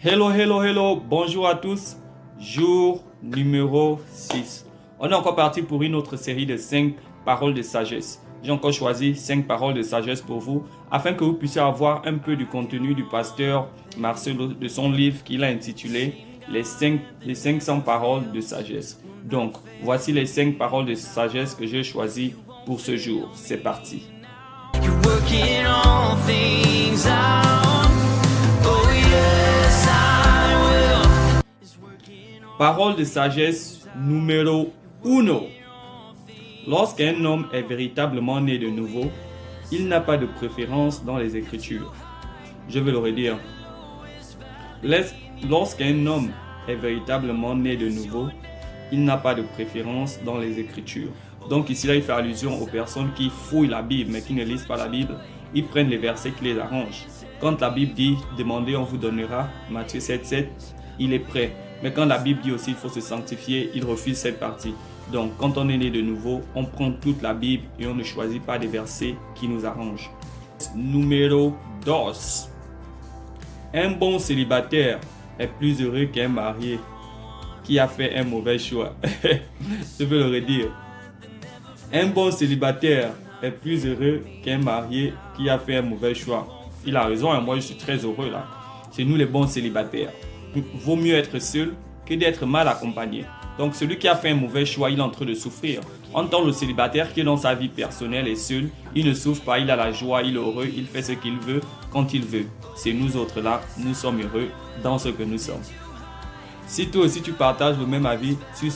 Hello, hello, hello, bonjour à tous, jour numéro 6. On est encore parti pour une autre série de 5 paroles de sagesse. J'ai encore choisi 5 paroles de sagesse pour vous, afin que vous puissiez avoir un peu du contenu du pasteur Marcelo, de son livre qu'il a intitulé les 500 paroles de sagesse. Donc, voici les 5 paroles de sagesse que j'ai choisies pour ce jour. C'est parti. You're working all things out. Oh yes, I will. Parole de sagesse numéro 1. Lorsqu'un homme est véritablement né de nouveau, il n'a pas de préférence dans les Écritures. Je vais le redire. Lorsqu'un homme est véritablement né de nouveau, il n'a pas de préférence dans les Écritures. Donc ici, là, il fait allusion aux personnes qui fouillent la Bible, mais qui ne lisent pas la Bible. Ils prennent les versets qui les arrangent. Quand la Bible dit « Demandez, on vous donnera », Matthieu 7,7, il est prêt. Mais quand la Bible dit aussi « Il faut se sanctifier », il refuse cette partie. Donc, quand on est né de nouveau, on prend toute la Bible et on ne choisit pas des versets qui nous arrangent. Numéro 2. Un bon célibataire est plus heureux qu'un marié qui a fait un mauvais choix. Je veux le redire. Un bon célibataire est plus heureux qu'un marié qui a fait un mauvais choix. Il a raison, moi je suis très heureux là. C'est nous les bons célibataires. Vaut mieux être seul que d'être mal accompagné. Donc celui qui a fait un mauvais choix, il est en train de souffrir. En tant que le célibataire qui est dans sa vie personnelle et seul, il ne souffre pas, il a la joie, il est heureux, il fait ce qu'il veut quand il veut. C'est nous autres là, nous sommes heureux dans ce que nous sommes. Si toi aussi tu partages le même avis sur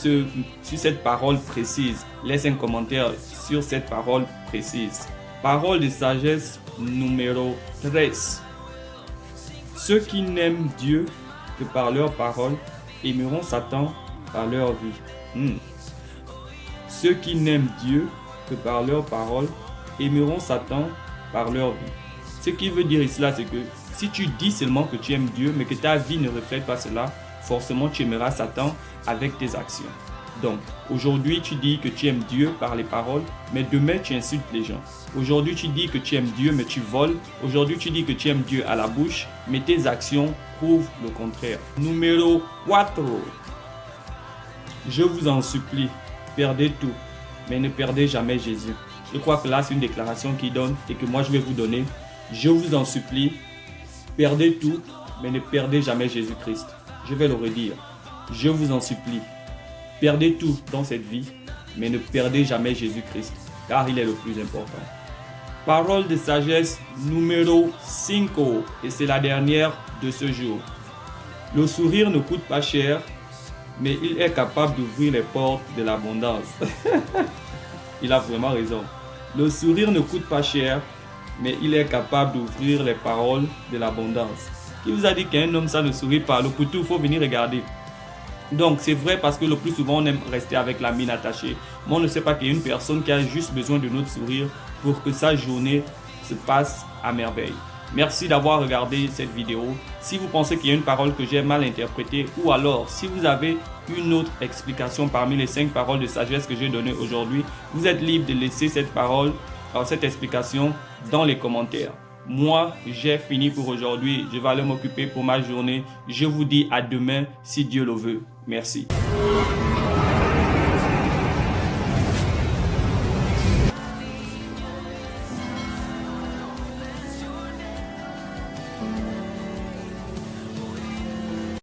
cette parole précise, laisse un commentaire sur cette parole précise. Parole de sagesse numéro 13. Ceux qui n'aiment Dieu que par leur parole aimeront Satan par leur vie. Ceux qui n'aiment Dieu que par leur parole aimeront Satan par leur vie. Ce qui veut dire ici là, c'est que si tu dis seulement que tu aimes Dieu, mais que ta vie ne reflète pas cela, forcément tu aimeras Satan avec tes actions. Donc, aujourd'hui tu dis que tu aimes Dieu par les paroles, mais demain tu insultes les gens. Aujourd'hui tu dis que tu aimes Dieu, mais tu voles. Aujourd'hui tu dis que tu aimes Dieu à la bouche, mais tes actions prouvent le contraire. Numéro 4. Je vous en supplie, perdez tout, mais ne perdez jamais Jésus. Je crois que là c'est une déclaration qui donne et que moi je vais vous donner. Je vous en supplie, perdez tout, mais ne perdez jamais Jésus-Christ. Je vais le redire. Je vous en supplie. Perdez tout dans cette vie, mais ne perdez jamais Jésus-Christ, car il est le plus important. Parole de sagesse numéro 5, et c'est la dernière de ce jour. Le sourire ne coûte pas cher, mais il est capable d'ouvrir les portes de l'abondance. Il a vraiment raison. Le sourire ne coûte pas cher, mais il est capable d'ouvrir les paroles de l'abondance. Qui vous a dit qu'un homme ça ne sourit pas? Le couteau, il faut venir regarder. Donc c'est vrai parce que le plus souvent on aime rester avec la mine attachée. Mais on ne sait pas qu'il y a une personne qui a juste besoin de notre sourire pour que sa journée se passe à merveille. Merci d'avoir regardé cette vidéo. Si vous pensez qu'il y a une parole que j'ai mal interprétée ou alors si vous avez une autre explication parmi les 5 paroles de sagesse que j'ai données aujourd'hui, vous êtes libre de laisser cette parole, cette explication dans les commentaires. Moi, j'ai fini pour aujourd'hui. Je vais aller m'occuper pour ma journée. Je vous dis à demain si Dieu le veut. Merci.